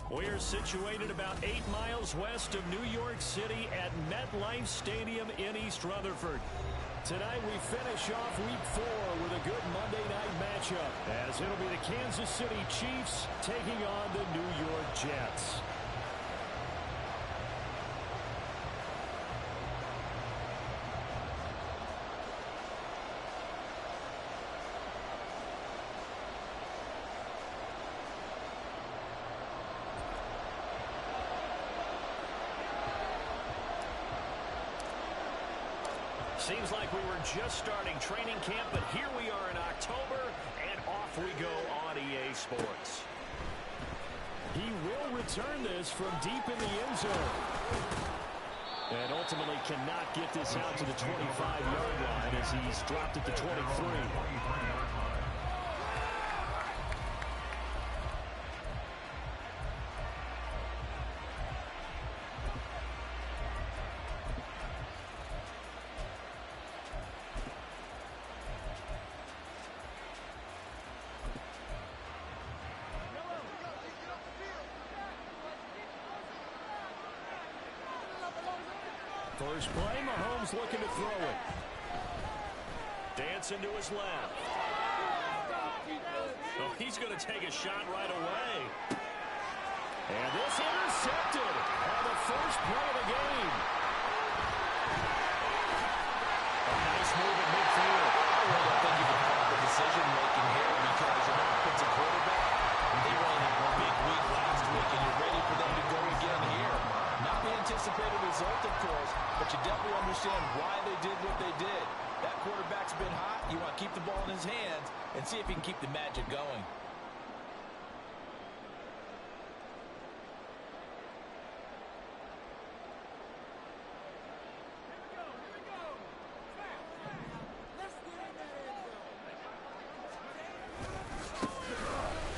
We're situated about 8 miles west of New York City at MetLife Stadium in East Rutherford. Tonight we finish off Week 4 with a good Monday night matchup, as it'll be the Kansas City Chiefs taking on the New York Jets. Seems like we were just starting training camp, but here we are in October, and off we go on EA Sports. He will return this from deep in the end zone. And ultimately cannot get this out to the 25-yard line as he's dropped at the 23. First play, Mahomes looking to throw it. Dancing to his left. Oh, he's going to take a shot right away. And this intercepted on the first play of the game. A nice move at midfield. I think you can call the decision-making here because you're not offensive quarterback. They ran a big week last week, and you're ready for them to go again here. Not the anticipated result, of course, but you definitely understand why they did what they did. That quarterback's been hot. You want to keep the ball in his hands and see if he can keep the magic going.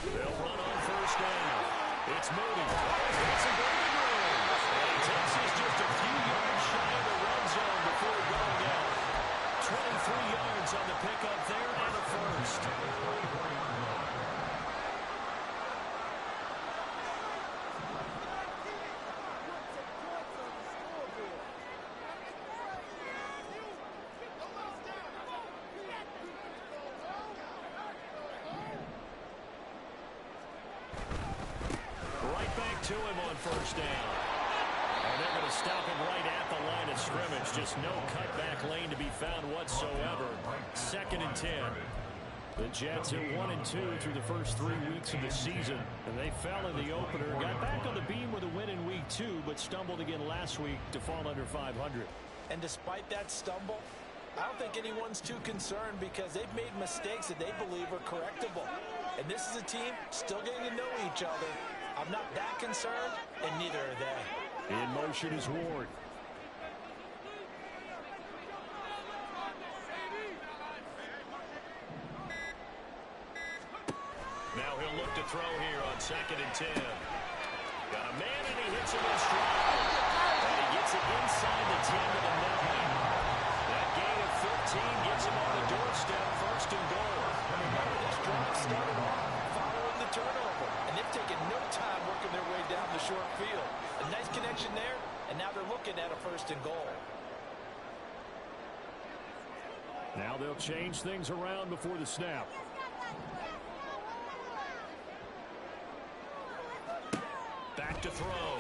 They'll run on first down. It's Moody. It's a very good room. And he takes us just a few yards shy of the red zone before going out. 23 yards on the pickup there and a first. Right back to him on first down. And they're going to stop him right at the line of scrimmage. Just no cutback lane to be found whatsoever. 2nd and 10. The Jets are 1-2 through the first 3 weeks of the season. And they fell in the opener. Got back on the beam with a win in week 2, but stumbled again last week to fall under 500. And despite that stumble, I don't think anyone's too concerned because they've made mistakes that they believe are correctable. And this is a team still getting to know each other. I'm not that concerned, and neither are they. In motion is Ward. Now he'll look to throw here on 2nd and 10. Got a man, and he hits him in stride. And he gets it inside the 10 to the 9. That gain of 15 gets him on the doorstep, 1st and goal. Remember, this drive started off following the turnover, and they've taken no time working their way down the short field. A nice connection there, and now they're looking at a 1st and goal. Now they'll change things around before the snap. Back to throw.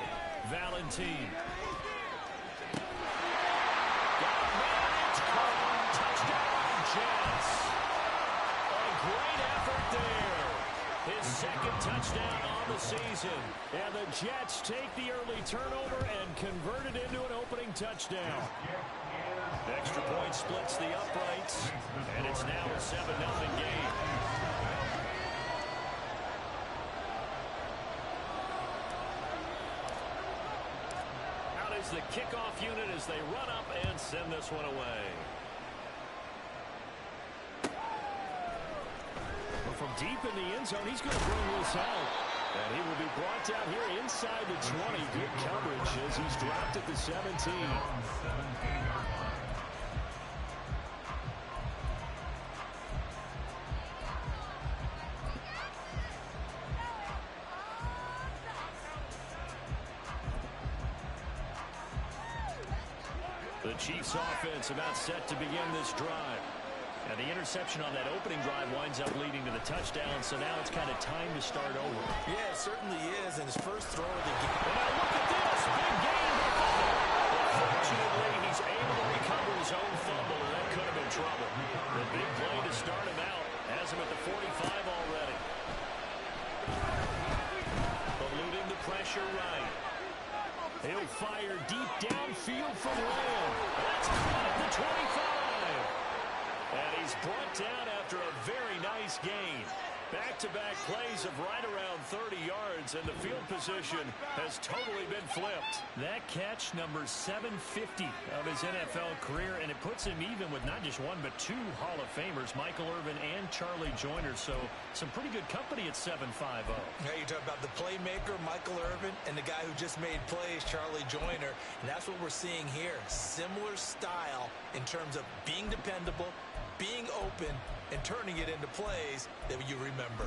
Valentine. Got a man. It's caught. Touchdown, Jets. A great effort there. His 2nd touchdown on the season. And the Jets take the early turnover and convert it into an opening touchdown. Extra point splits the uprights, and it's now a 7-0 game. Out is the kickoff unit as they run up and send this one away. From deep in the end zone, he's going to bring this out. And he will be brought down here inside the 20. Good coverage as he's dropped at the 17. The Chiefs offense about set to begin this drive. And the interception on that opening drive winds up leading to the touchdown, so now it's kind of time to start over. Yeah, it certainly is, and his first throw of the game. And now look at this, big gain. Fortunately, he's able to recover his own fumble, and that could have been trouble. The big play to start him out has him at the 45 already. Eluding the pressure right. He'll fire deep downfield from Lamb. That's caught at the 25. And he's brought down after a very nice gain. Back-to-back plays of right around 30 yards, and the field position has totally been flipped. That catch, number 750 of his NFL career, and it puts him even with not just one but two Hall of Famers, Michael Irvin and Charlie Joyner. So some pretty good company at 7.50. Yeah, you talk about the playmaker, Michael Irvin, and the guy who just made plays, Charlie Joyner. And that's what we're seeing here. Similar style in terms of being dependable, being open, and turning it into plays that you remember.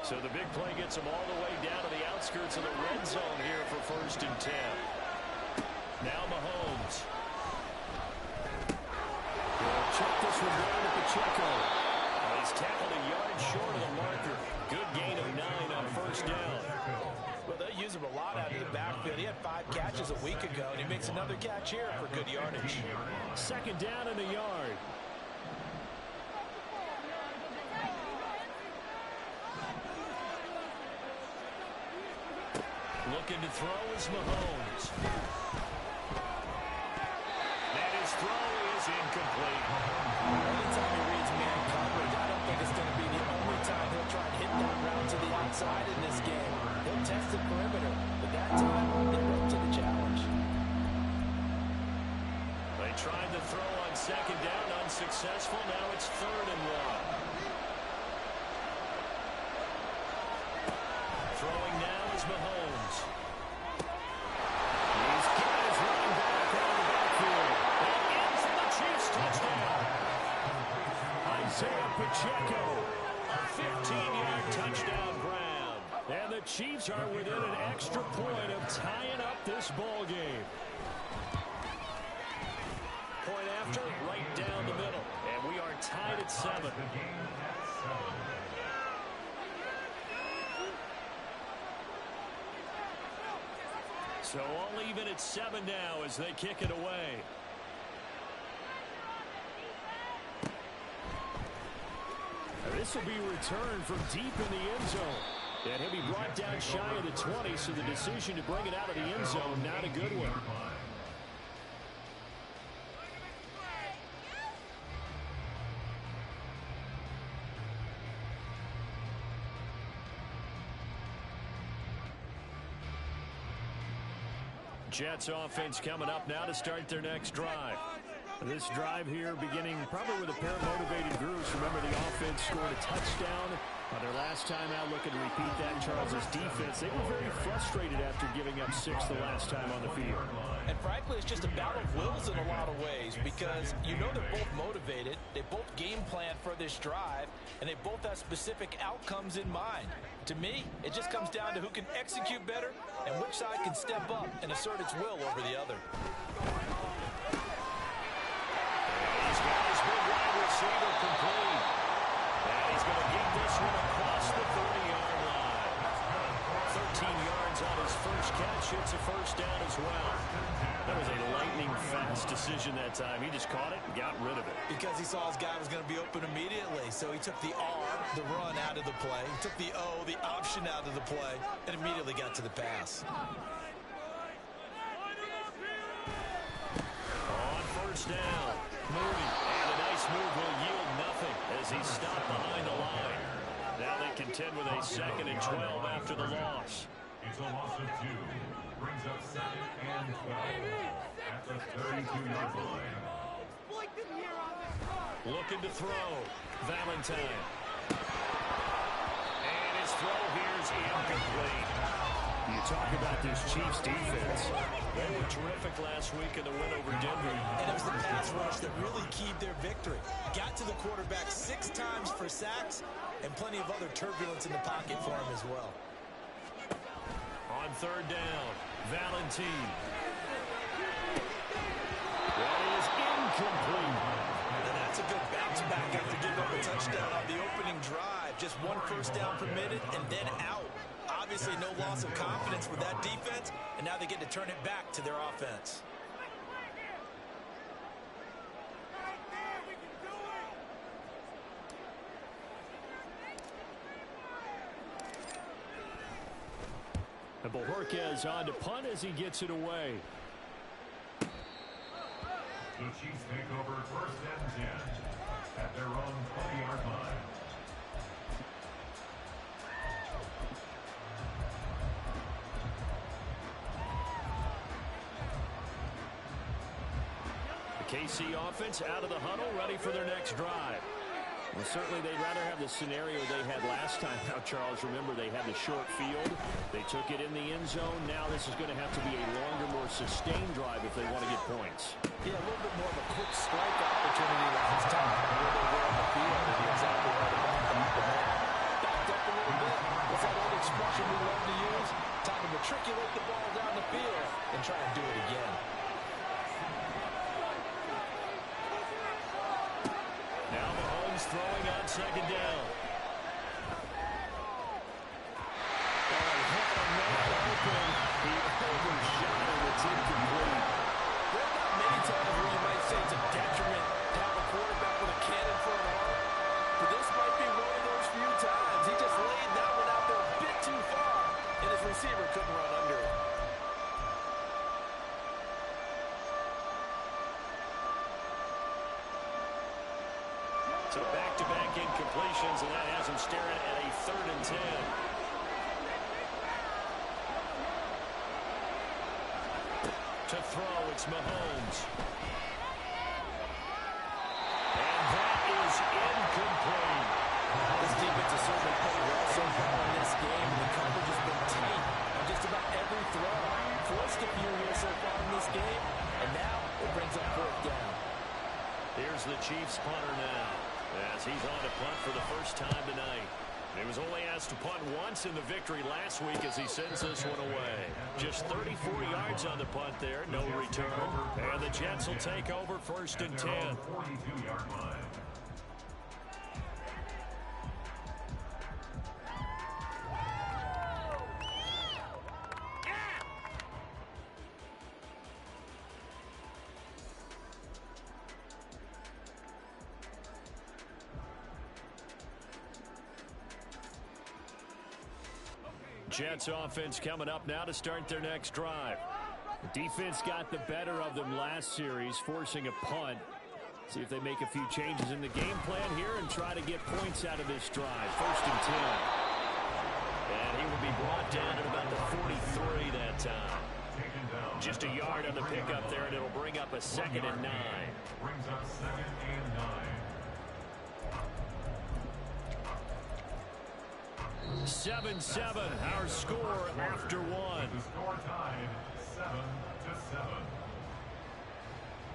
So the big play gets him all the way down to the outskirts of the red zone here for 1st and 10. Now Mahomes. Check this one down to Pacheco. He's tackled a yard short of the marker. Good gain of 9 on 1st down. Well, they use him a lot out of the backfield. He had 5 catches a week ago, and he makes another catch here for good yardage. 2nd down in the yard. Looking to throw is Mahomes. And his throw is incomplete. Anytime he reads man coverage, I don't think it's going to be the only time he'll try and hit that route to the outside in this game. He'll test the perimeter, but that time, they went to the challenge. They tried to throw on 2nd down, unsuccessful. Now it's 3rd and 1. Throwing now is Mahomes. He's got his running back out of the backfield. And in for the Chiefs touchdown. Isaiah Pacheco, a 15-yard touchdown grab. And the Chiefs are within an extra point of tying up this ball game. Point after, right down the middle. And we are tied at 7. So all even at 7 now as they kick it away. This will be returned from deep in the end zone. And he'll be brought down shy of the 20, so the decision to bring it out of the end zone, not a good one. Jets offense coming up now to start their next drive. This drive here beginning probably with a pair of motivated groups. Remember, the offense scored a touchdown on their last time out, looking to repeat that. Charles' defense, they were very frustrated after giving up 6 the last time on the field. And frankly, it's just a battle of wills in a lot of ways, because you know they're both motivated, they both game plan for this drive, and they both have specific outcomes in mind. To me, it just comes down to who can execute better and which side can step up and assert its will over the other. He's got his big wide receiver complete. And he's going to get this one across the 30-yard line. 13 yards on his first catch. It's a 1st down as well. That was a lightning-fast decision that time. He just caught it and got rid of it. Because he saw his guy was going to be open immediately. So he took the R, the run, out of the play. He took the O, the option, out of the play, and immediately got to the pass. On 1st down, Mooney. And a nice move will yield nothing as he stopped behind the line. Now they contend with a 2nd and 12 after the loss. It's a loss of 2. Brings up 2nd and 12 at the 32-yard line. Looking to throw. Valentine. And his throw here is incomplete. You talk about this Chiefs defense. They were terrific last week in the win over Denver. And it was the pass rush that really keyed their victory. Got to the quarterback 6 times for sacks and plenty of other turbulence in the pocket for him as well. On third down, Valentine. That is incomplete. And that's a good bounce back after giving up a touchdown on the opening drive. Just 1 first down permitted and then out. Obviously no loss of confidence with that defense, and now they get to turn it back to their offense. And Bojorquez on to punt as he gets it away. The Chiefs take over first and 10 at their own 20-yard line. The KC offense out of the huddle, ready for their next drive. Well, certainly they'd rather have the scenario they had last time. Now, Charles, remember they had the short field. They took it in the end zone. Now this is going to have to be a longer, more sustained drive if they want to get points. Yeah, a little bit more of a quick strike opportunity last time. Where they were on the field, and you're exactly right about that. Backed up a little bit. What's that old expression we love to use? Time to matriculate the ball down the field and try and do it again. Now Mahomes throwing on second down. Oh, what a man open. He overshot it. It's incomplete. There are not many times where you might say it's a detriment to have a quarterback with a cannon for an arm, but this might be one of those few times. He just laid that one out there a bit too far, and his receiver couldn't run under it. So back-to-back incompletions, and that has him staring at a 3rd and 10. To throw, it's Mahomes. And that is incomplete. This defense has certainly played well so far in this game, and the coverage has been tight on just about every throw. Forced a few here so far in this game, and now it brings up 4th down. Here's the Chiefs punter now, as he's on to punt for the first time tonight. He was only asked to punt once in the victory last week as he sends this one away. Just 34 yards on the punt there, no return. And the Jets will take over 1st and 10. 42-yard line. Jets offense coming up now to start their next drive. The defense got the better of them last series, forcing a punt. See if they make a few changes in the game plan here and try to get points out of this drive. 1st and 10. And he will be brought down at about the 43 that time. Just a yard on the pickup there, and it'll bring up a 2nd and 9. Brings up 2nd and 9. 7-7, our score after 1. The score tied 7-7.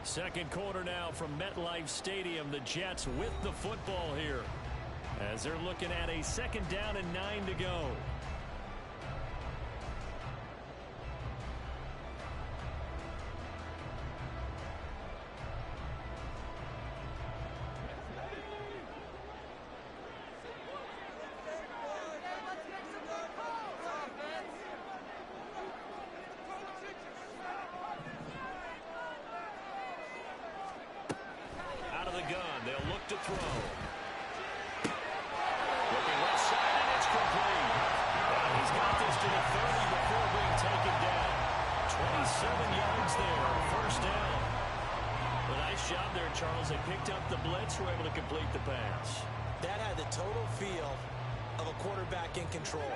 Second quarter now from MetLife Stadium. The Jets with the football here as they're looking at a 2nd down and 9 to go. To throw. Looking left side, and it's complete. He's got this to the 30 before being taken down. 27 yards there, 1st down. A nice job there, Charles. They picked up the blitz, were able to complete the pass. That had the total feel of a quarterback in control.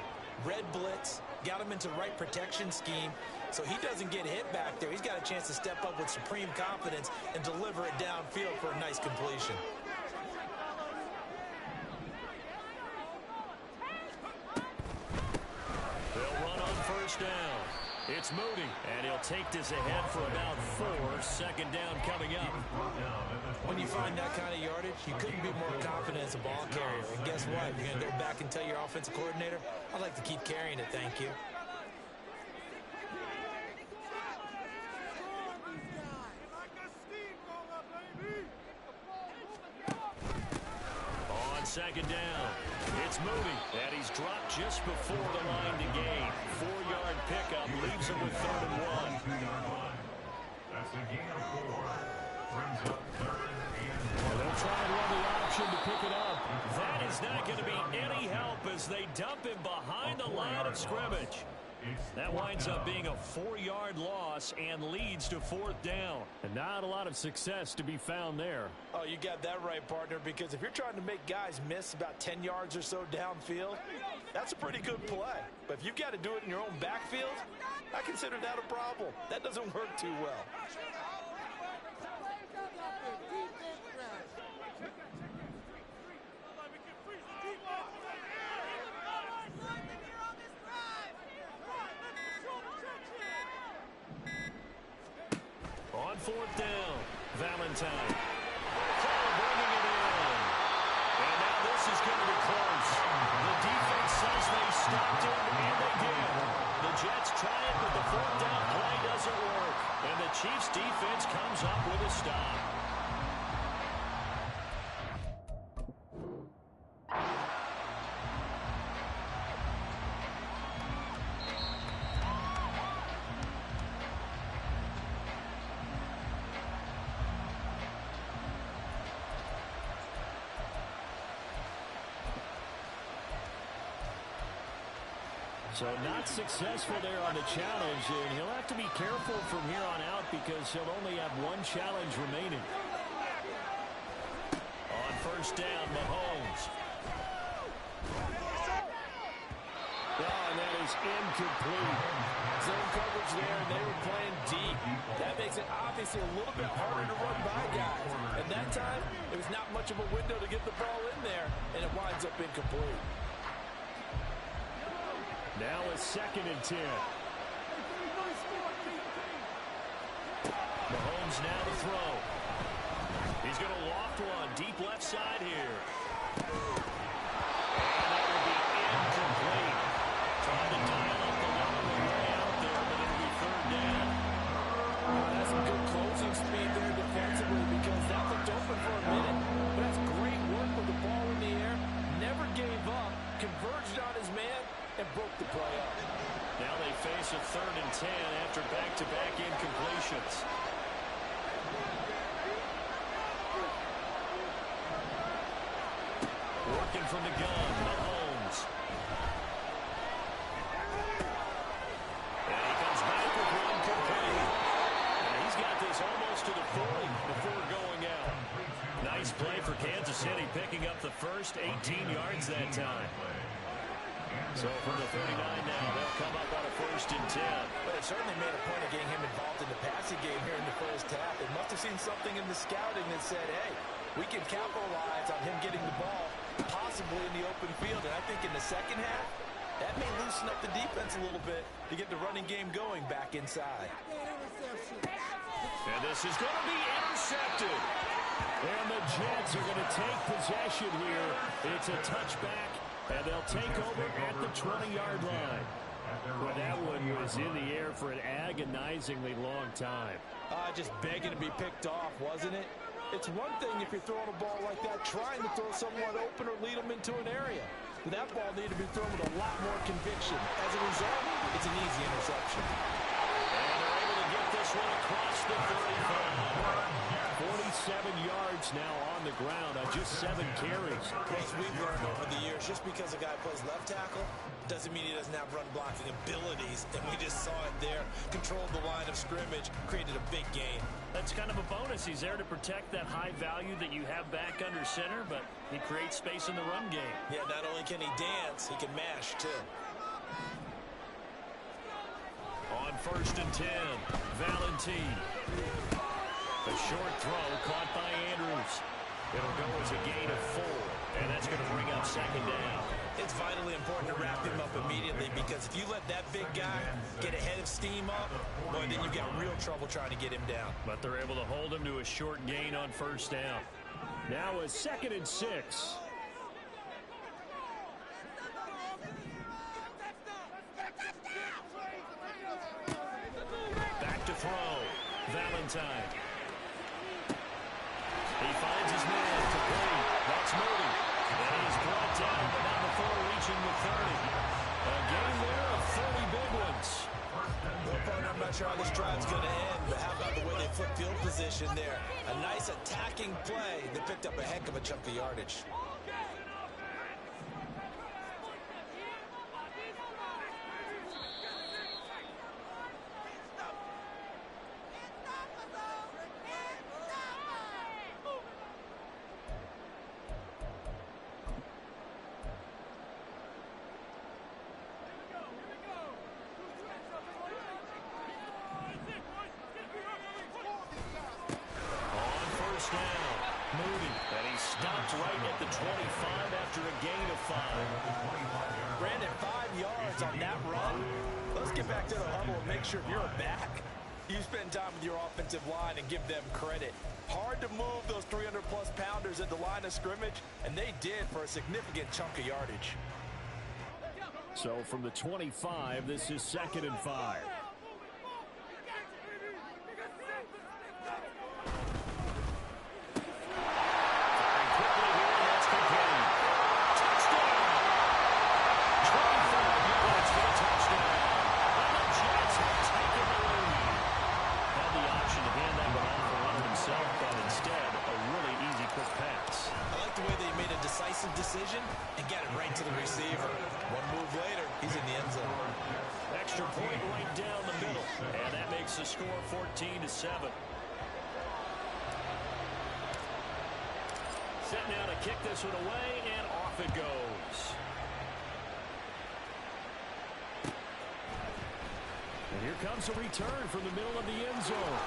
Red blitz, got him into right protection scheme, so he doesn't get hit back there. He's got a chance to step up with supreme confidence and deliver it downfield for a nice completion. They'll run on 1st down. It's Moody, and he'll take this ahead for about 4. Second down coming up. When you find that kind of yardage, you couldn't be more confident as a ball carrier. And guess what? You're going to go back and tell your offensive coordinator, I'd like to keep carrying it, thank you. On second down, it's Moody, and he's dropped just before the line to gain. 4-yard pickup leaves him with 3rd and 1. That's a gain of 4. Brings up 3rd and 1. They'll try and run the option to pick it up. That is not going to be any help as they dump him behind the line of scrimmage. That winds up being a 4-yard loss and leads to 4th down. And not a lot of success to be found there. Oh, you got that right, partner, because if you're trying to make guys miss about 10 yards or so downfield, that's a pretty good play. But if you've got to do it in your own backfield, I consider that a problem. That doesn't work too well. On 4th down, Valentine. Cole bringing it in. And now this is going to be close. The defense says they stopped him, and they did. The Jets try it, but the 4th down play doesn't work. And the Chiefs defense comes up with a stop. So not successful there on the challenge, and he'll have to be careful from here on out because he'll only have 1 challenge remaining. On 1st down, Mahomes. Oh, and that is incomplete. Zone coverage there, and they were playing deep. That makes it obviously a little bit harder to run by guys. And that time, it was not much of a window to get the ball in there, and it winds up incomplete. Now a 2nd and 10. Mahomes now to throw. He's going to loft one deep left side here. And that will be incomplete. Trying to dial up the long way out there, but it'll be 3rd down. That's some good closing speed there defensively because that looked open for a minute. But that's great work with the ball in the air. Never gave up. Converged on his man and broke the play up. Now they face a 3rd and 10 after back-to-back incompletions. Working from the gun, Mahomes. And he comes back with one complete. And he's got this almost to the 40 before going out. Nice play for Kansas City, picking up the first 18 yards that time. So from the 39 now, they'll come up on a 1st and 10. But it certainly made a point of getting him involved in the passing game here in the first half. They must have seen something in the scouting that said, hey, we can capitalize on him getting the ball, possibly in the open field. And I think in the second half, that may loosen up the defense a little bit to get the running game going back inside. And this is going to be intercepted. And the Jets are going to take possession here. It's a touchback. And they'll take over at the 20-yard line. Well, that one was in the air for an agonizingly long time. Just begging to be picked off, wasn't it? It's one thing if you're throwing a ball like that, trying to throw someone open or lead them into an area. But that ball needed to be thrown with a lot more conviction. As a result, it's an easy interception. And they're able to get this one across the 35. 47 yards now on the ground on just 7 carries. As we've learned over the years, just because a guy plays left tackle doesn't mean he doesn't have run blocking abilities. And we just saw it there. Controlled the line of scrimmage, created a big gain. That's kind of a bonus. He's there to protect that high value that you have back under center, but he creates space in the run game. Yeah, not only can he dance, he can mash too. On 1st and 10, Valentine. A short throw caught by Andrews. It'll go as a gain of 4, and that's going to bring up second down. It's vitally important to wrap him up immediately because if you let that big guy get a head of steam up, boy, then you've got real trouble trying to get him down. But they're able to hold him to a short gain on first down. Now a 2nd and 6. Back to throw. Valentine. He finds his man complete. That's Moody. And he's brought down, but not before reaching the 30. A gain there of 30 big ones. Well, partner, I'm not sure how this drive's going to end, but how about the way they flip field position there? A nice attacking play that picked up a heck of a chunk of yardage. Right at the 25 after a gain of 5. Brandon, 5 yards on that run. Let's get back to the huddle and make sure if you're a back, you spend time with your offensive line and give them credit. Hard to move those 300-plus pounders at the line of scrimmage, and they did for a significant chunk of yardage. So from the 25, this is 2nd and 5. Decision and get it right to the receiver. One move later, he's in the end zone. Extra point right down the middle, and that makes the score 14-7. Set now to kick this one away, and off it goes. And here comes a return from the middle of the end zone.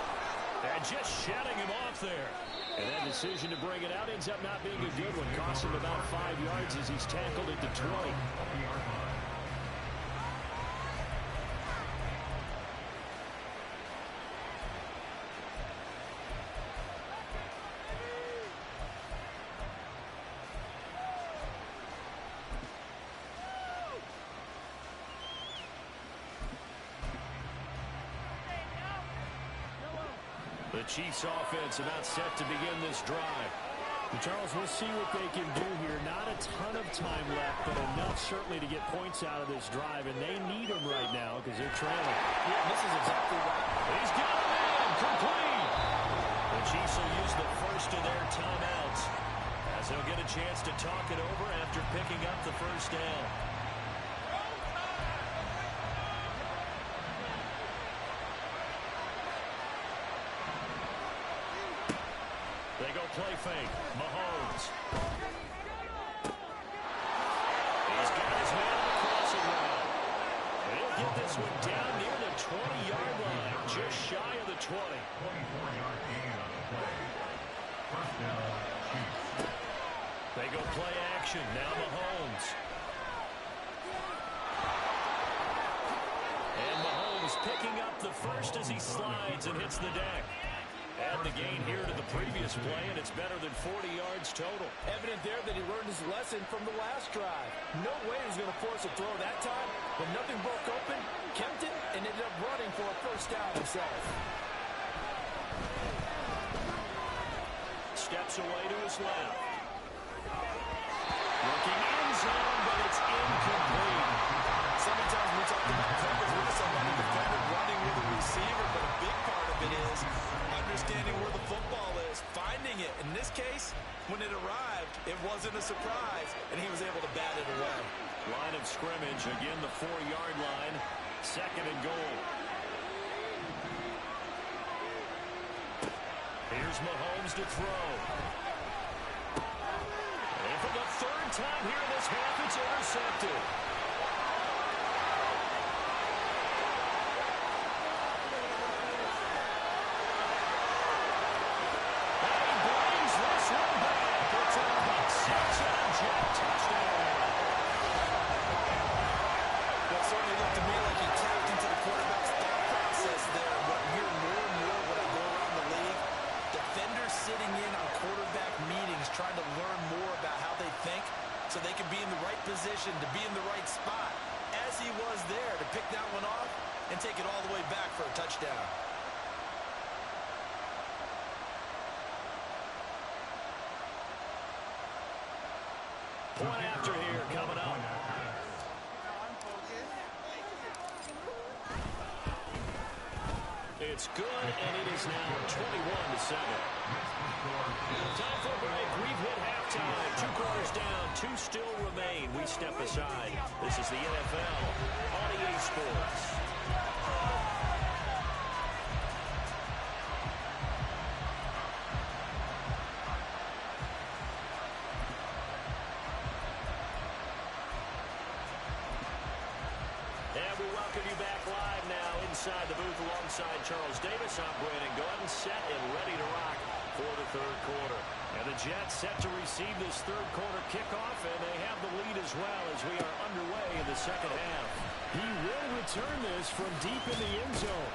And just shutting him off there. And that decision to bring it out ends up not being a good one. Cost him about 5 yards as he's tackled at the 20. The Chiefs offense about set to begin this drive. Charles, we'll see what they can do here. Not a ton of time left, but enough certainly to get points out of this drive, and they need them right now because they're trailing. Yeah, this is exactly right. He's got a man complete. The Chiefs will use the first of their timeouts as they'll get a chance to talk it over after picking up the first down. They go play fake. Mahomes. He's got his man on the crossing route. And he'll get this one down near the 20-yard line, just shy of the 20. 24-yard gain on the play. First down, Chiefs. They go play action. Now Mahomes. And Mahomes picking up the first as he slides and hits the deck. Add the gain here to the previous play, and it's better than 40 yards total. Evident there that he learned his lesson from the last drive. No way he was going to force a throw that time, but nothing broke open, kept it, and ended up running for a first down himself. Steps away to his left. Looking end zone, but it's incomplete. So many times we talk about coverage with somebody defender running with a receiver, but a big part of it is understanding where the football is, finding it. In this case, when it arrived, it wasn't a surprise, and he was able to bat it away. Line of scrimmage, again the 4-yard line, 2nd and goal. Here's Mahomes to throw. And for the 3rd time here this half, it's intercepted. And he brings this one back. sitting in on quarterback meetings, trying to learn more about how they think so they can be in the right position to be in the right spot, as he was there to pick that one off and take it all the way back for a touchdown. Point after here coming up. It's good, and it is now 21-7. Time for a break. We've hit halftime. 2 quarters down, 2 still remain. We step aside. This is the NFL on EA Sports. And we welcome you back live now inside the booth alongside Charles Davis. I'm Brandon Gordon, set and ready to rock for the third quarter. And the Jets set to receive this third quarter kickoff, and they have the lead as well as we are underway in the second half. He will return this from deep in the end zone.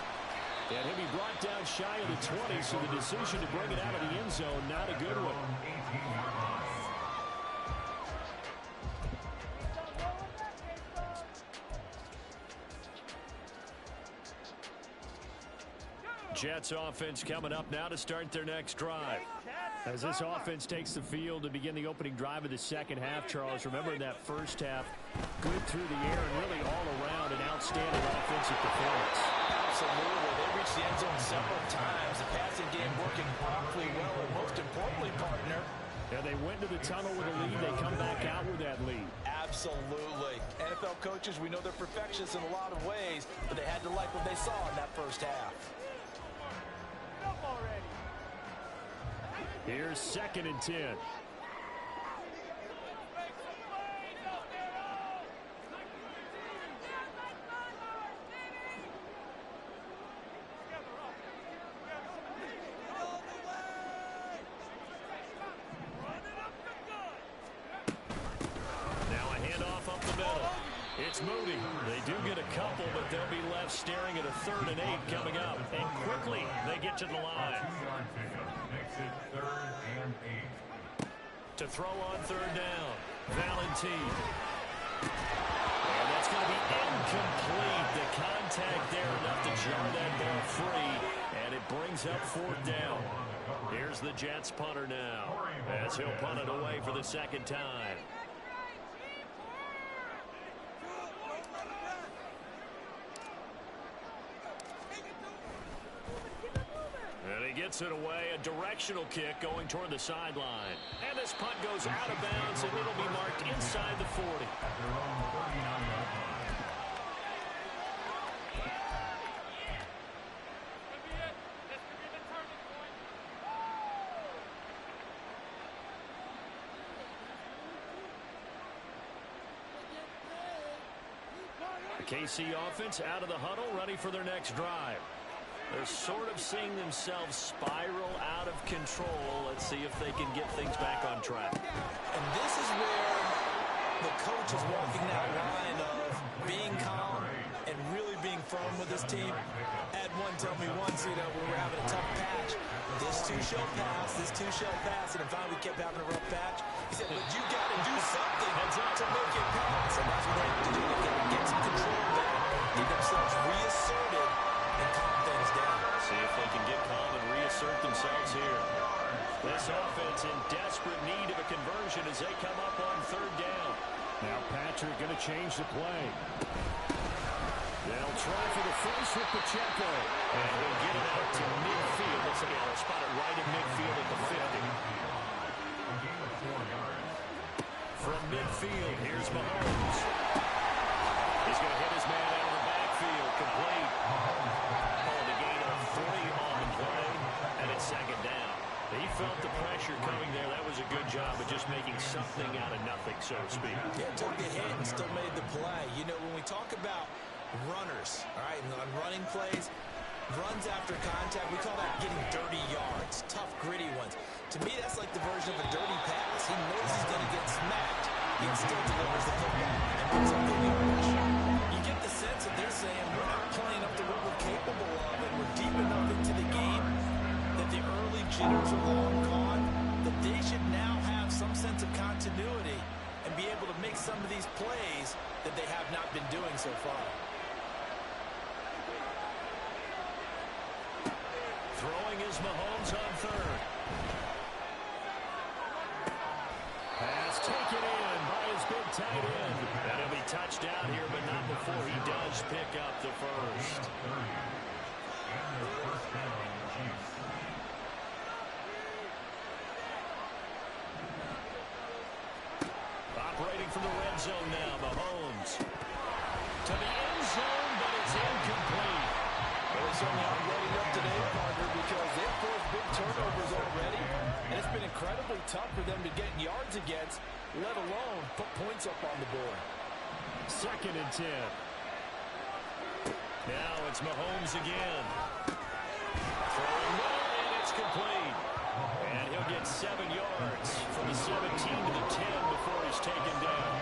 And he'll be brought down shy of the 20, so the decision to bring it out of the end zone, not a good one. Jets offense coming up now to start their next drive. As this offense takes the field to begin the opening drive of the second half, Charles, remember in that first half, good through the air and really all around an outstanding offensive performance. Absolutely. They reached the end zone several times. The passing game working awfully well, and most importantly, partner, yeah, they went to the tunnel with a lead. They come back out with that lead. Absolutely. NFL coaches, we know they're perfectionists in a lot of ways, but they had to like what they saw in that first half. Here's 2nd and 10. Now a handoff up the middle. It's Moody. They do get a couple, but they'll be left staring at a 3rd and 8 coming up. And quickly, they get to the line. 2-yard pickup makes it 3rd and 8. To throw on 3rd down, Valentine. And that's going to be incomplete. The contact there enough to jar that ball free, and it brings up 4th down. Here's the Jets punter now, as he'll punt it away for the 2nd time. And he gets it away, a directional kick going toward the sideline. And this punt goes out of bounds, and it'll be marked inside the 40. At their own 39-yard line. The KC offense out of the huddle, ready for their next drive. They're sort of seeing themselves spiral out of control. Let's see if they can get things back on track. And this is where the coach is walking that line of being calm and really being firm with his team. Ed one told me once, when we were having a tough patch, this too shall pass, this too shall pass. And finally we kept having a rough patch. He said, but you got to do something to make it pass. And that's what they have to do. They got to get some control back, get themselves reasserted, and calm things down. See if they can get calm and reassert themselves here. This offense in desperate need of a conversion as they come up on 3rd down. Now Patrick going to change the play. They'll try for the face with Pacheco. And he'll get it out to midfield. They'll spot it right in midfield at the 50. From midfield, here's Mahomes. He's going to hit his man out of the backfield. Complete. Oh, the gain of 3 on the play. And it's 2nd down. He felt the pressure coming there. That was a good job of just making something out of nothing, so to speak. Yeah, took the hit and still made the play. You know, when we talk about runners, all right, and on running plays, runs after contact, we call that getting dirty yards, tough, gritty ones. To me, that's like the version of a dirty pass. He knows he's going to get smacked. He still delivers the football and puts up the yardage. You get the sense that they're saying we're not playing up to what we're capable of, and we're deep enough into the game that the early jitters are long they should now have some sense of continuity and be able to make some of these plays that they have not been doing so far. Throwing is Mahomes on third. Pass taken in by his big tight end. And he'll be touched down here, but not before he does pick up the first. Operating from the red zone now, Mahomes. To the end zone, but it's incomplete. Well, they certainly aren't ready up today, partner, because they've forced big turnovers already, and it's been incredibly tough for them to get yards against, let alone put points up on the board. 2nd and 10. Now it's Mahomes again. Throwing low, and it's complete. And he'll get 7 yards from the 17 to the 10 before he's taken down.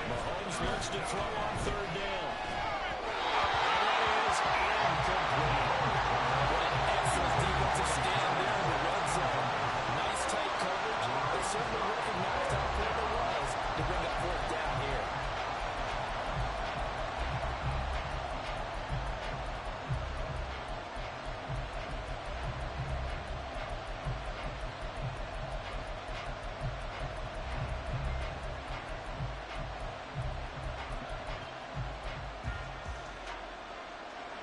Mahomes looks to throw on 3rd down. And that is incomplete. What an excellent defensive stand there in the red zone. Nice tight coverage. They certainly recognized how important it was to bring up 4th down here.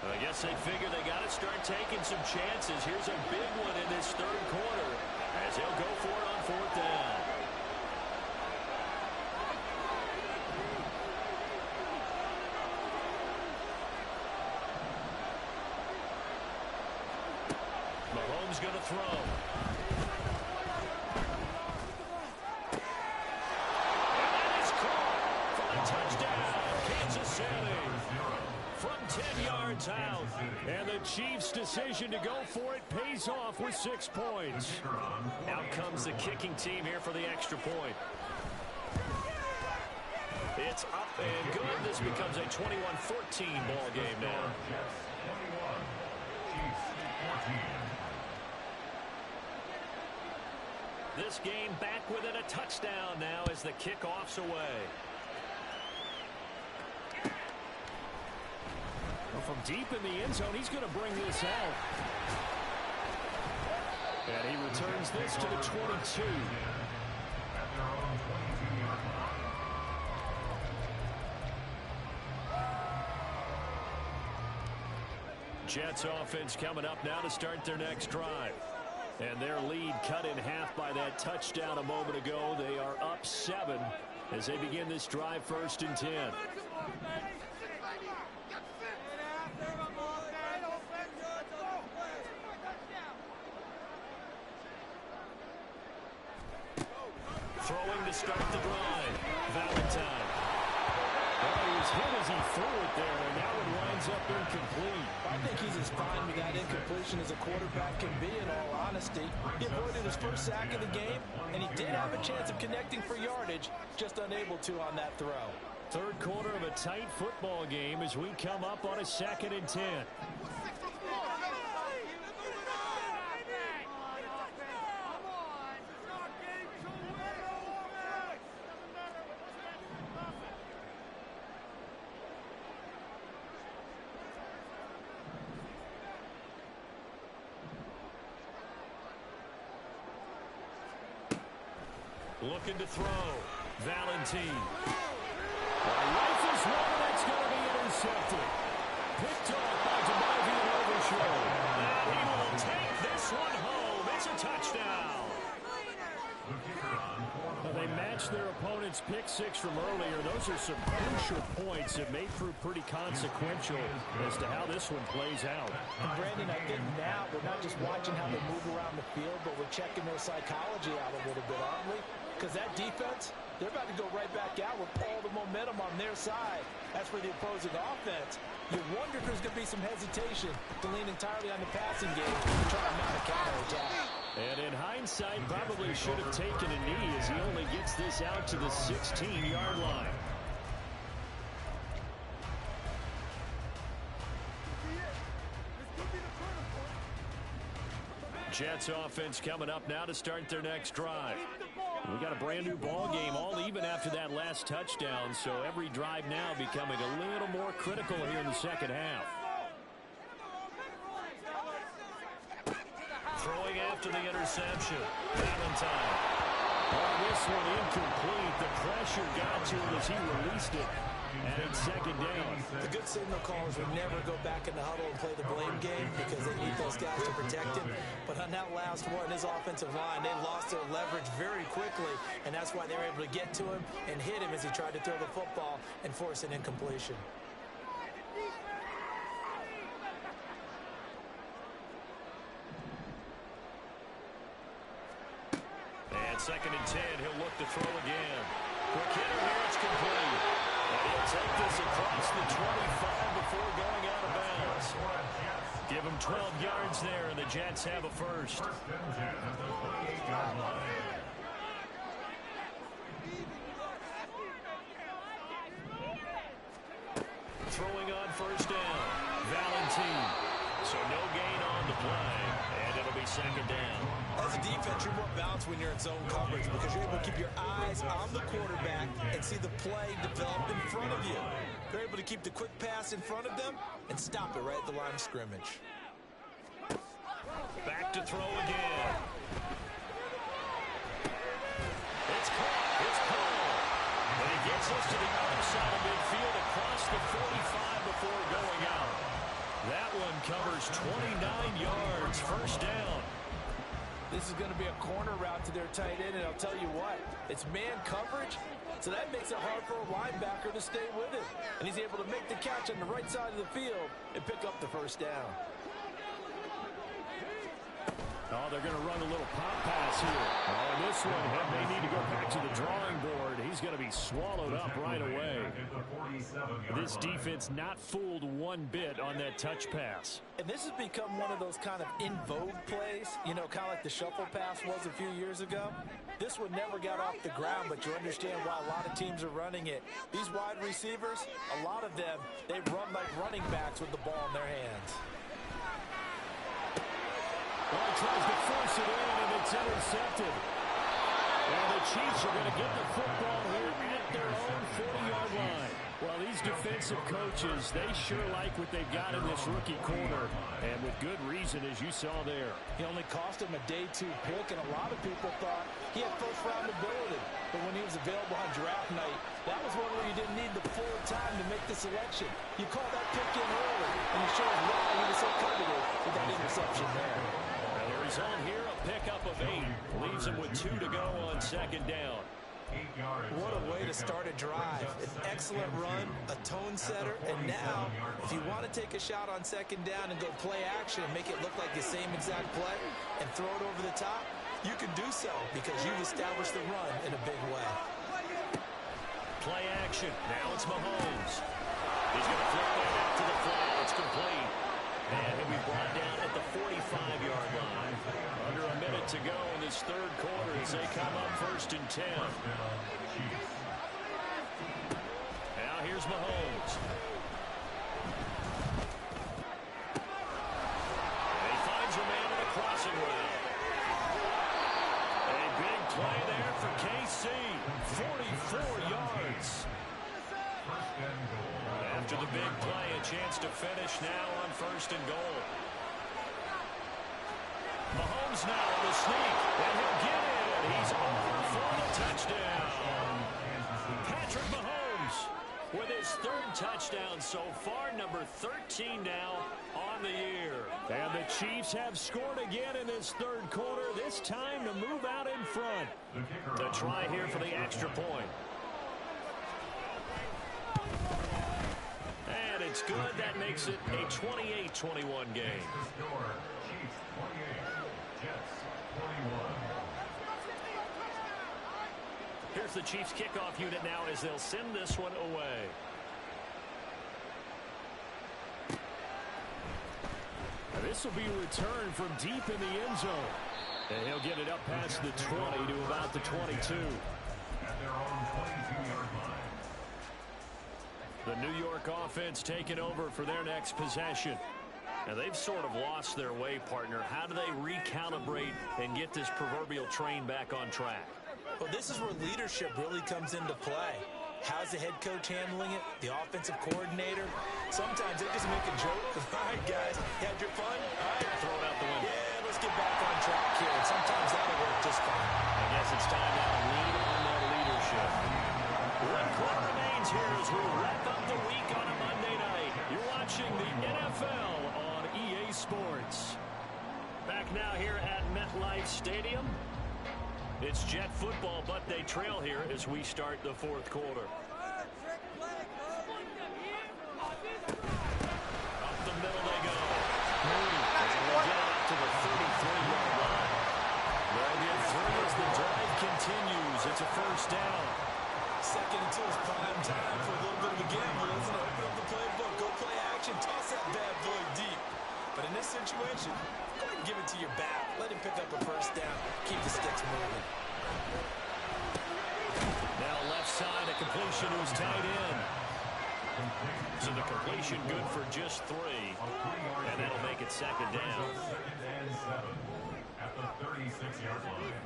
I guess they figure they got to start taking some chances. Here's a big one in this 3rd quarter as he'll go for it on 4th down. Mahomes going to throw. And that is caught for a touchdown, Kansas City. From 10 yards out. And the Chiefs' decision to go for it pays off with 6 points. Out comes the kicking team here for the extra point. It's up and good. This becomes a 21-14 ball game now. This game back within a touchdown now as the kickoff's away. From deep in the end zone, he's going to bring this out. And he returns this to the 22. Jets offense coming up now to start their next drive. And their lead cut in half by that touchdown a moment ago. They are up 7 as they begin this drive 1st and 10. Throwing to start the drive. Valentine. Well, he was hit as he threw it there, and now it winds up incomplete. I think he's as fine with that incompletion as a quarterback can be, in all honesty. He avoided his first sack of the game, and he did have a chance of connecting for yardage, just unable to on that throw. 3rd quarter of a tight football game as we come up on a 2nd and 10. Looking to throw. Valentine. Life is one that's going to be intercepted. Picked off by DeMarvion Overshow. And he will take this one home. It's a touchdown. They matched their opponent's pick 6 from earlier. Those are some crucial points that may prove pretty consequential as to how this one plays out. And Brandon, I think now we're not just watching how they move around the field, but we're checking their psychology out a little bit, aren't we? Because that defense, they're about to go right back out with all the momentum on their side. As for the opposing offense, you wonder if there's going to be some hesitation to lean entirely on the passing game to try to mount a counterattack. And in hindsight, probably should have taken a knee as he only gets this out to the 16-yard line. Jets offense coming up now to start their next drive. We got a brand new ball game, all even after that last touchdown, so every drive now becoming a little more critical here in the second half. Throwing after the interception. Valentine. Oh, this one incomplete. The pressure got to him as he released it. And it's second down. The good signal callers would never go back in the huddle and play the blame game because they need those guys to protect him. But on that last one, his offensive line, they lost their leverage very quickly, and that's why they were able to get to him and hit him as he tried to throw the football and force an incompletion. And second and 10, he'll look to throw again. Quick hitter here, it's complete. And he'll take this across the 25 before going out of bounds. Give him 12 yards there, and the Jets have a first. First and 10 at the 28-yard line. Throwing on first down. Valentine. So no gain on the play, and it'll be second down. As a defense, you're more balanced when you're in zone coverage because you're able to keep your eyes on the quarterback and see the play develop in front of you. They're able to keep the quick pass in front of them and stop it right at the line of scrimmage. Back to throw again. It's caught. It's caught. And he gets us to the other side of midfield across the 45 before going out. That one covers 29 yards. First down. This is going to be a corner route to their tight end, and I'll tell you what, it's man coverage, so that makes it hard for a linebacker to stay with it. And he's able to make the catch on the right side of the field and pick up the first down. Oh, they're going to run a little pop pass here. Oh, this one, they need to go back to the drawing board. He's going to be swallowed up right away. This defense not fooled one bit on that touch pass. And this has become one of those kind of in vogue plays, you know, kind of like the shuffle pass was a few years ago. This one never got off the ground, but you understand why a lot of teams are running it. These wide receivers, a lot of them, they run like running backs with the ball in their hands. Well, he tries to force it in, and it's intercepted. And the Chiefs are going to get the football here at their own 40-yard line. Well, these defensive coaches, they sure like what they've got in this rookie corner, and with good reason, as you saw there. He only cost him a day 2 pick, and a lot of people thought he had first-round ability. But when he was available on draft night, that was one where you didn't need the full time to make the selection. You call that pick in early, and you show why he was so coveted with that interception there. He's on here, a pickup of 8. Leaves him with 2 to go on second down. What a way to start a drive. An excellent run, a tone setter, and now, if you want to take a shot on second down and go play action and make it look like the same exact play and throw it over the top, you can do so because you've established the run in a big way. Play action. Now it's Mahomes. He's going to flip that out to the flat. It's complete. And he'll be brought down at the 45-yard line. Under a minute to go in this third quarter as they come up first and 10. Now here's Mahomes. And he finds a man in a crossing route. A big play there for KC. 44 yards. After the big play, a chance to finish now on first and goal. Mahomes now on the sneak, and he'll get it. He's over for the touchdown. Patrick Mahomes with his 3rd touchdown so far, number 13 now on the year. And the Chiefs have scored again in this third quarter, this time to move out in front. The try here for the extra point. And it's good. That makes it a 28-21 game. Here's the Chiefs kickoff unit now as they'll send this one away. This will be a return from deep in the end zone. And he'll get it up past the 20 to about the 22. At their own 22-yard line. The New York offense taking over for their next possession. And they've sort of lost their way, partner. How do they recalibrate and get this proverbial train back on track? Well, this is where leadership really comes into play. How's the head coach handling it? The offensive coordinator? Sometimes they just make a joke. All right, guys, you had your fun? All right. Throw it out the window. Yeah, let's get back on track here. And sometimes that'll work just fine. I guess it's time now to lean on that leadership. One quarter remains here as we wrap up the week on a Monday night. You're watching the NFL on EA Sports. Back now here at MetLife Stadium. It's Jet football, but they trail here as we start the fourth quarter. Up the middle they go. Mooney will get out to the 33-yard line. They'll get three as the drive continues. It's a first down. Second and 2 is prime time for a little bit of a gamble, isn't it? Open up the playbook, go play action, toss that bad boy deep. But in this situation, go ahead and give it to your back. Let him pick up a first down. Keep the sticks moving. Now left side, a completion who's tight end. So the completion good for just 3. And that'll make it second down. Second and 7 at the 36-yard line.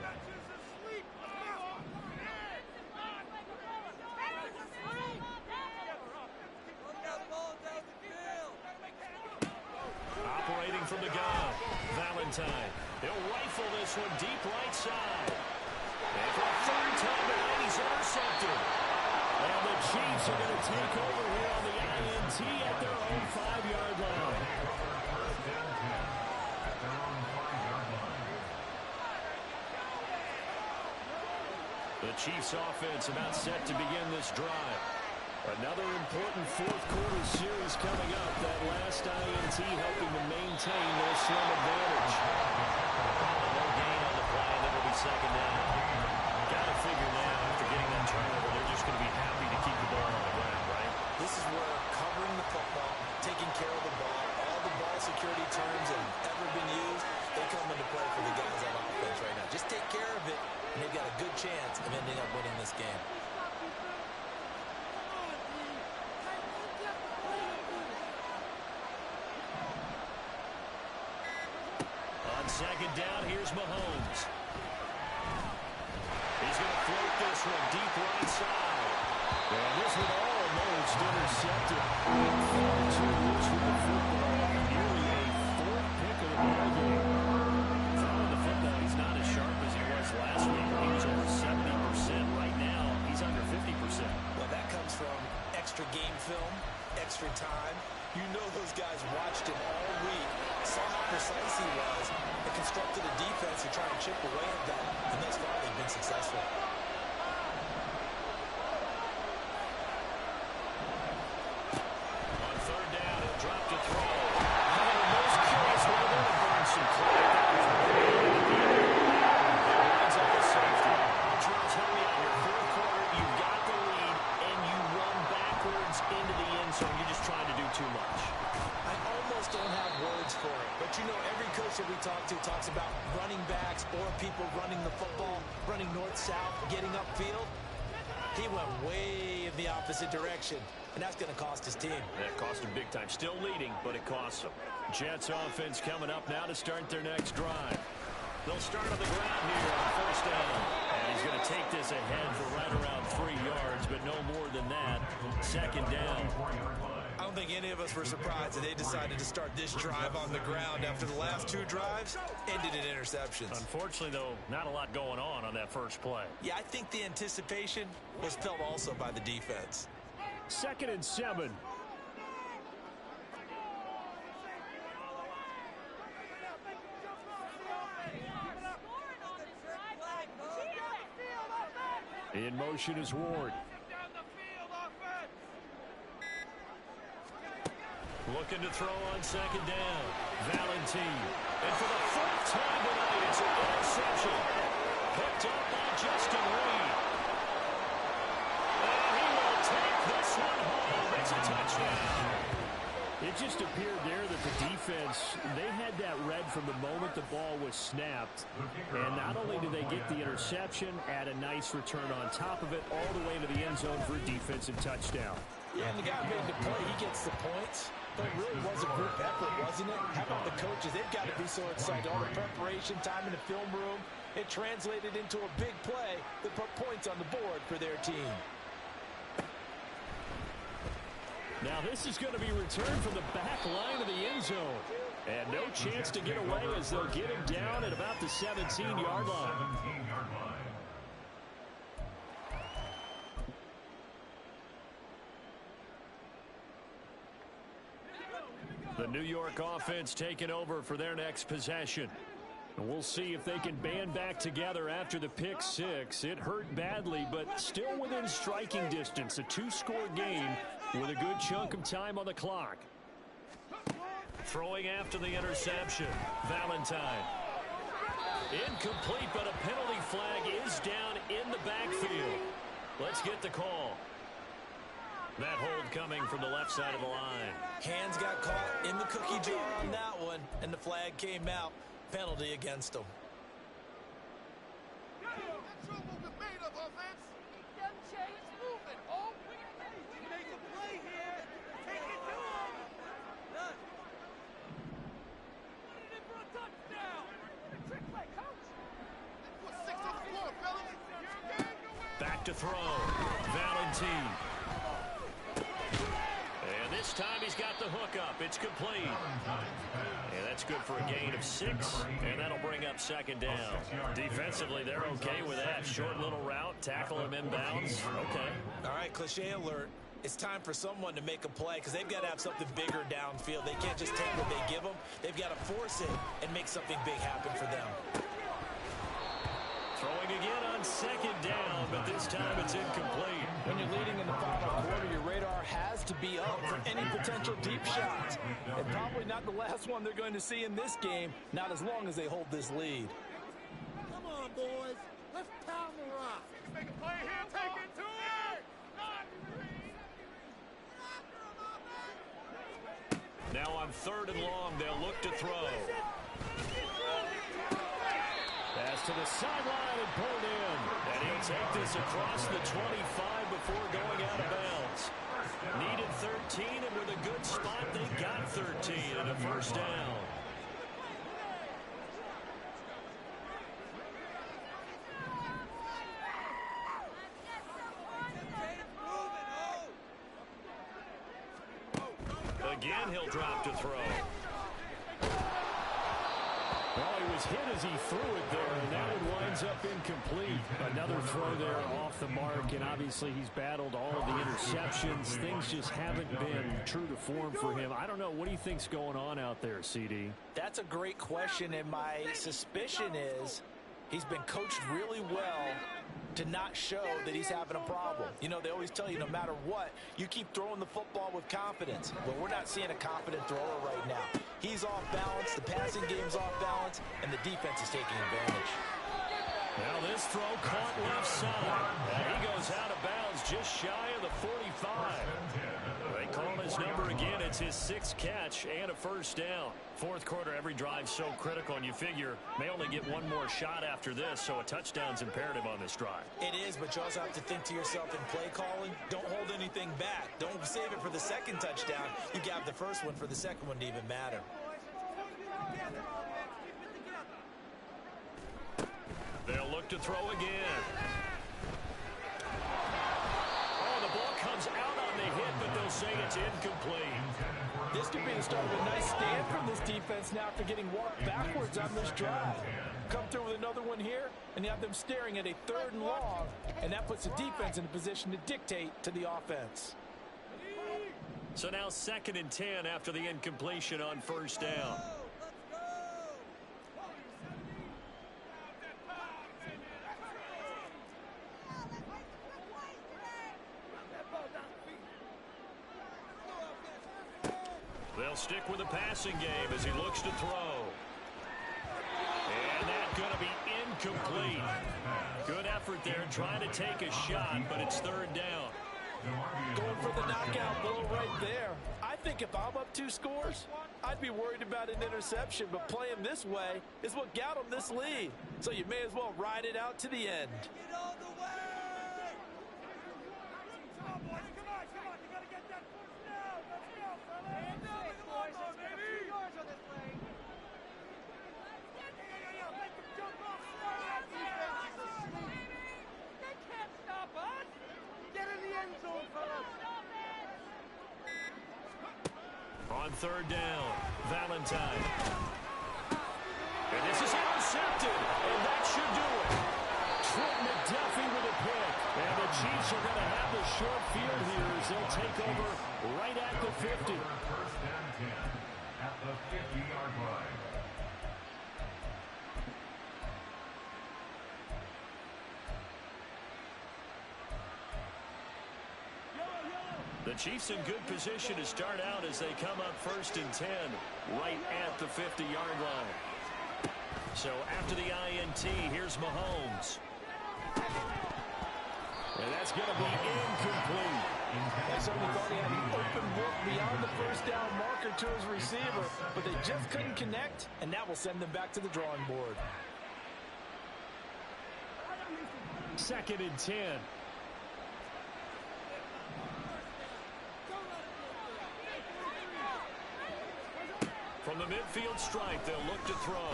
Operating from the gun, Valentine. He'll rifle this one deep right side. And for a third time tonight, he's intercepted. And the Chiefs are going to take over here on the INT at their own 5-yard line. First and 10 at their own 5-yard line. The Chiefs offense about set to begin this drive. Another important fourth quarter series coming up. That last INT helping to maintain their slim advantage. No gain on the play, and it'll be second down. Got to figure now, after getting that turnover, they're just going to be happy to keep the ball on the ground, right? This is where covering the football, taking care of the ball, all the ball security terms that have ever been used, they come into play for the guys on offense right now. Just take care of it, and they've got a good chance of ending up winning this game. On second down, here's Mahomes. He's going to float this one deep right side. And this one almost intercepted. Far too loose with the football. Nearly a 4th pick of the ball game. Throwing the football, he's not as sharp as he was last week. He was over 70%. Right now, he's under 50%. Well, that comes from extra game film, extra time. You know those guys watched him all week, saw how precise he was, and constructed a defense to try and chip away at that, and thus far they've been successful. On third down, he'll drop to throw. I'm most curious whether they're going to burn some clock. It lines up the safety. Charles, help me out here. Fourth quarter, you've got the lead, and you run backwards into the end zone. You're just trying to do too much. I almost don't have words for it, but you know every coach that we talk to talks about running backs or people running the football, running north-south, getting upfield. He went way in the opposite direction, and that's going to cost his team. That cost him big time. Still leading, but it costs him. Jets offense coming up now to start their next drive. They'll start on the ground here on first down. And he's going to take this ahead for right around 3 yards, but no more than that. Second down. I don't think any of us were surprised that they decided to start this drive on the ground after the last 2 drives ended in interceptions. Unfortunately, though, not a lot going on that first play. Yeah, I think the anticipation was felt also by the defense. 2nd and 7. In motion is Ward. Looking to throw on second down. Valentine. And for the 4th time tonight, it's an interception. Picked up by Justin Reed. And he will take this one home. It's a touchdown. It just appeared there that the defense, they had that read from the moment the ball was snapped. And not only did they get the interception, add a nice return on top of it, all the way to the end zone for a defensive touchdown. Yeah, and the guy made the play. He gets the points. But it really was a group effort, wasn't it? How about the coaches? They've got to be so excited. All the preparation, time in the film room, it translated into a big play that put points on the board for their team. Now this is going to be returned from the back line of the end zone. And no chance to get away as they'll get him down at about the 17-yard line. 17-yard line. The New York offense taking over for their next possession. And we'll see if they can band back together after the pick six. It hurt badly, but still within striking distance. A two-score game with a good chunk of time on the clock. Throwing after the interception, Valentine. Incomplete, but a penalty flag is down in the backfield. Let's get the call. That hold coming from the left side of the line. Hands got caught in the cookie jar on that one, and the flag came out. Penalty against them. Back to throw. Valentine. And this time he's got the hook up. It's complete. And that's good for a gain of 6. And that'll bring up second down. Defensively, they're okay with that. Short little route. Tackle him inbounds. Okay. All right, cliche alert. It's time for someone to make a play because they've got to have something bigger downfield. They can't just take what they give them. They've got to force it and make something big happen for them. Throwing again on second down, but this time it's incomplete. When you're leading in the final quarter, your radar has to be up for any potential deep shots. And probably not the last one they're going to see in this game, not as long as they hold this lead. Come on, boys. Let's pound the rock. Make a play here. Take it to it. Now on 3rd and long, they'll look to throw. Pass to the sideline and pulled in. And he'll take this across the 25 before going out of bounds. Needed 13, and with a good spot, they got 13 and a first down. Again, he'll drop to throw. Well, he was hit as he threw it there, and that one winds up incomplete. Another throw there off the mark, and obviously he's battled all of the interceptions. Things just haven't been true to form for him. I don't know. What do you think's going on out there, CD? That's a great question, and my suspicion is he's been coached really well to not show that he's having a problem. You know, they always tell you no matter what, you keep throwing the football with confidence. But we're not seeing a confident thrower right now. He's off balance, the passing game's off balance, and the defense is taking advantage. Now this throw caught left side. And he goes out of bounds just shy of the 45. They call his number again. It's his 6th catch and a first down. 4th quarter, every drive so critical, and you figure may only get one more shot after this, so a touchdown's imperative on this drive. It is, but you also have to think to yourself in play calling, don't hold anything back. Don't save it for the second touchdown. You got the first one for the second one to even matter. They'll look to throw again. Oh, the ball comes out on the hit, but they'll say it's incomplete. This could be the start of a nice stand from this defense now after getting walked backwards on this drive. Come through with another one here, and you have them staring at a 3rd and long, and that puts the defense in a position to dictate to the offense. So now 2nd and 10 after the incompletion on first down. They'll stick with the passing game as he looks to throw. And that's going to be incomplete. Good effort there trying to take a shot, but it's 3rd down. Going for the knockout blow right there. I think if I'm up 2 scores, I'd be worried about an interception, but playing this way is what got them this lead. So you may as well ride it out to the end. Get all the way! Come on, boys. Come on. You got to get that first down. Let's go, fellas. On third down, Valentine. And this is intercepted, and that should do it. Trent McDuffie with a pick. And the Chiefs are going to have the short field here as they'll take over right at the 50. First and 10 at the 50-yard line. The Chiefs in good position to start out as they come up first and 10 right at the 50-yard line. So after the INT, here's Mahomes. And that's going to be incomplete. They certainly thought he had an open look beyond the first down marker to his receiver, but they just couldn't connect, and that will send them back to the drawing board. Second and 10. From the midfield stripe, they'll look to throw.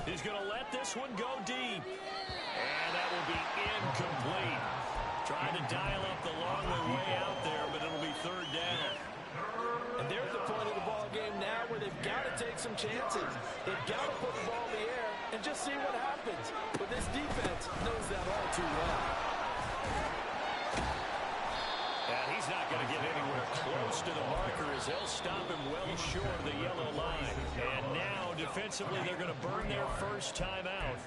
He's going to let this one go deep. And that will be incomplete. Trying to dial up the long way out there, but it'll be third down. And they're at the point of the ball game now where they've got to take some chances. They've got to put the ball in the air and just see what happens. But this defense knows that all too well. And he's not going to get anywhere close to the marker as they'll stop him well short of the yellow line. And now, defensively, they're going to burn their first time out.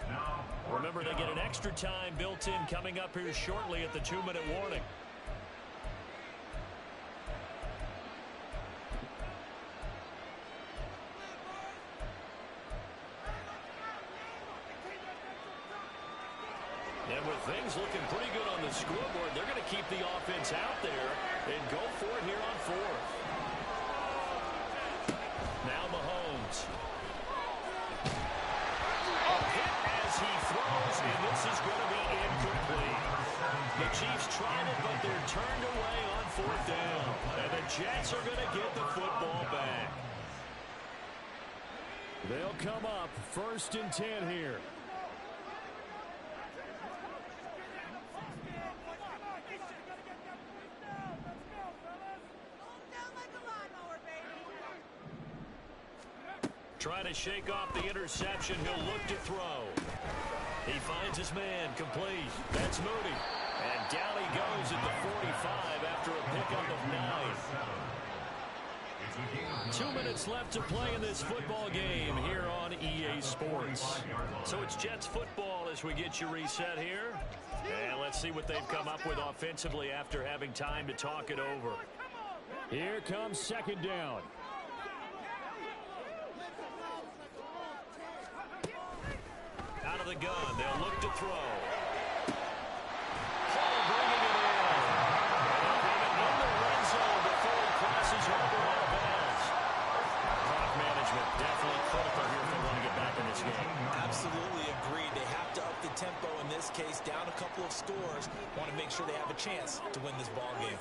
Remember, they get an extra time built in coming up here shortly at the 2-minute warning. And with things looking pretty good on the scoreboard, they're going to keep the offense out there and go for it here on fourth. Now Mahomes. A hit as he throws, and this is going to be incomplete. The Chiefs tried it, but they're turned away on fourth down. And the Jets are going to get the football back. They'll come up first and 10 here. Trying to shake off the interception. He'll look to throw. He finds his man. Complete. That's Moody. And down he goes at the 45 after a pickup of 9. 2 minutes left to play in this football game here on EA Sports. So it's Jets football as we get you reset here. And let's see what they've come up with offensively after having time to talk it over. Here comes second down. Out of the gun, they'll look to throw. Hall bringing it in. In the red zone before he crosses over out of bounds. Clock management definitely critical here if they want to get back in this game. Absolutely agreed. They have to up the tempo in this case, down a couple of scores. Want to make sure they have a chance to win this ball game.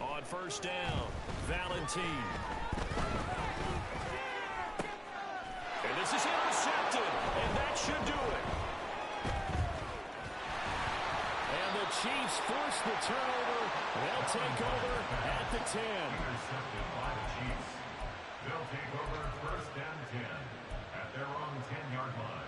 On first down, Valentine. And this is intercepted, and that should do it. And the Chiefs force the turnover. They'll take over at the 10. Intercepted by the Chiefs. They'll take over first and 10 at their own 10-yard line.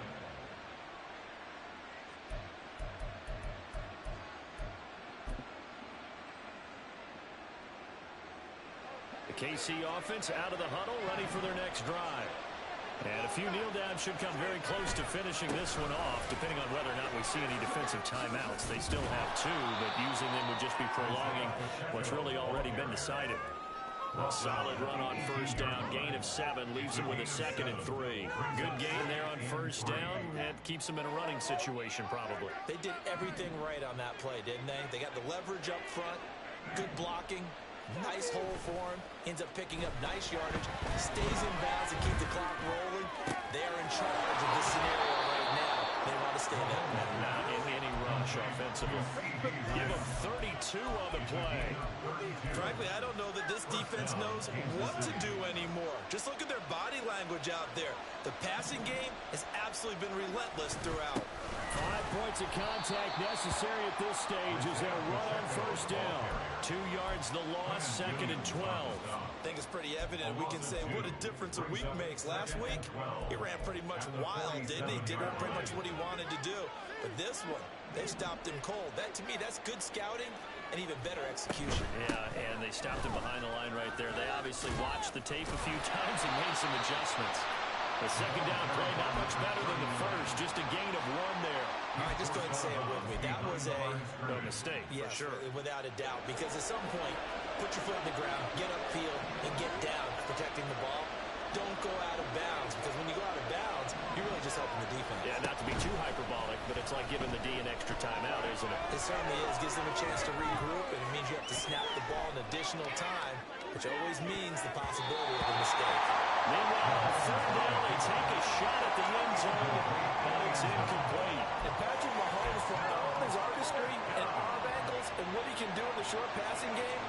The KC offense out of the huddle, ready for their next drive. And a few kneel downs should come very close to finishing this one off, depending on whether or not we see any defensive timeouts. They still have 2, but using them would just be prolonging what's really already been decided. A solid run on first down, gain of 7, leaves them with a 2nd and 3. Good game there on first down, and keeps them in a running situation probably. They did everything right on that play, didn't they? They got the leverage up front, good blocking, nice hole for him, ends up picking up nice yardage, stays in bounds and keep the clock rolling. They are in charge of this scenario right now. They want to stay that way. Not in any rush offensively. defensively. Give them 32 on the play. Frankly, I don't know that this defense knows what to do anymore. Just look at their body language out there. The passing game has absolutely been relentless throughout. 5 points of contact necessary at this stage as they're run on first down. 2 yards the loss, 2nd and 12. I think it's pretty evident. We can say what a difference a week makes. Last week, he ran pretty much wild, didn't he? Did pretty much what he wanted to do. But this one, they stopped him cold. That, to me, that's good scouting and even better execution. Yeah, and they stopped him behind the line right there. They obviously watched the tape a few times and made some adjustments. The second down play, not much better than the first. Just a gain of 1 there. All right, just go ahead and say it with me. That was a mistake, yes, for sure. Without a doubt. Because at some point, put your foot in the ground, get upfield, and get down protecting the ball. Don't go out of bounds, because when you go out of bounds, you're really just helping the defense. Yeah, not to be too hyperbolic, but it's like giving the D an extra timeout, isn't it? It certainly is. Gives them a chance to regroup, and it means you have to snap the ball an additional time, which always means the possibility of a mistake. Meanwhile, on 3rd down, they take a shot at the end zone, but it's incomplete. And Patrick Mahomes, for all of his artistry and arm angles and what he can do in the short passing game,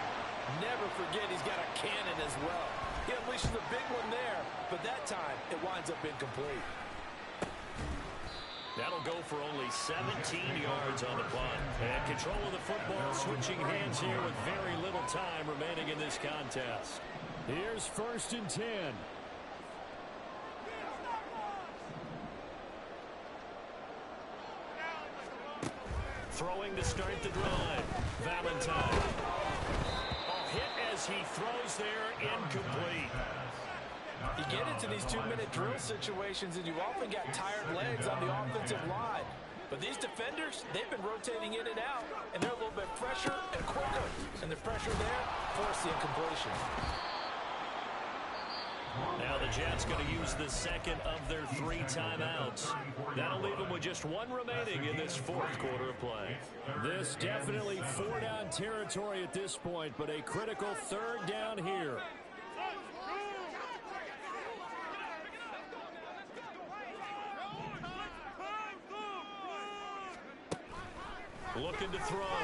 never forget he's got a cannon as well. He unleashes a big one there, but that time it winds up incomplete. That'll go for only 17 yards on the punt. And control of the football switching hands here with very little time remaining in this contest. Here's 1st and 10. Throwing to start the drive. Valentine. Hit as he throws there, incomplete. You get into these 2-minute drill situations and you often got tired legs on the offensive line. But these defenders, they've been rotating in and out, and they're a little bit fresher and quicker. And the pressure there forced the incompletion. Now the Jets going to use the second of their 3 timeouts. That'll leave them with just 1 remaining in this 4th quarter of play. This definitely 4-down territory at this point, but a critical 3rd down here. Looking to throw.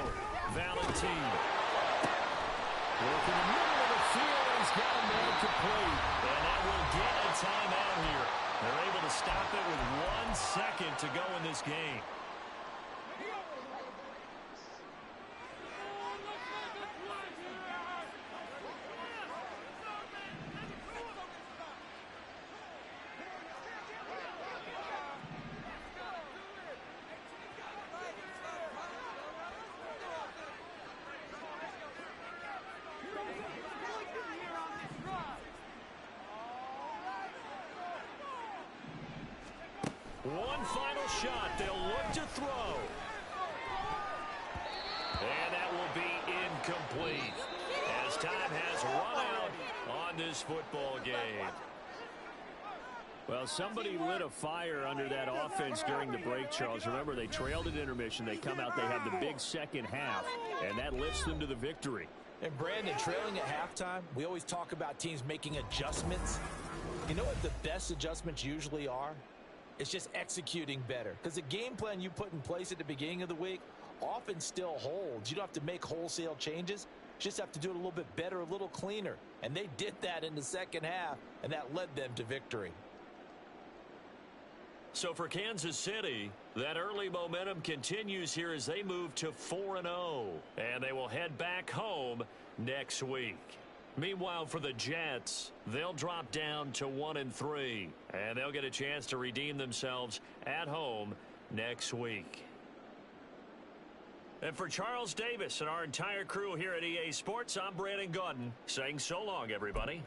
Valentine. Working in the middle of the field. He's got him there complete. And that will get a timeout here. They're able to stop it with 1 second to go in this game. One final shot. They'll look to throw. And that will be incomplete as time has run out on this football game. Well, somebody lit a fire under that offense during the break, Charles. Remember, they trailed at intermission. They come out, they have the big second half, and that lifts them to the victory. And Brandon, trailing at halftime, we always talk about teams making adjustments. You know what the best adjustments usually are? It's just executing better. Because the game plan you put in place at the beginning of the week often still holds. You don't have to make wholesale changes. You just have to do it a little bit better, a little cleaner. And they did that in the second half, and that led them to victory. So for Kansas City, that early momentum continues here as they move to 4-0. And they will head back home next week. Meanwhile, for the Jets, they'll drop down to 1-3. And they'll get a chance to redeem themselves at home next week. And for Charles Davis and our entire crew here at EA Sports, I'm Brandon Gaudin saying so long, everybody.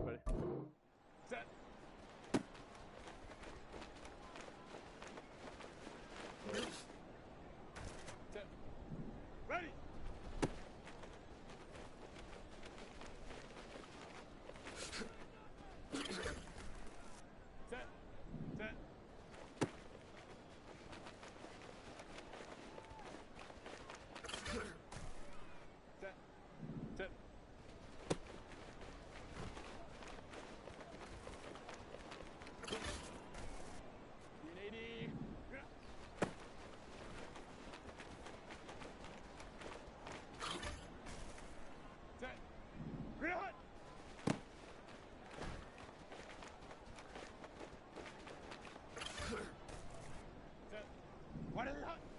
Ready? Set. Set. Ready. Set. Set. Set. Set. 180. Set. Real hut. Set. What is it?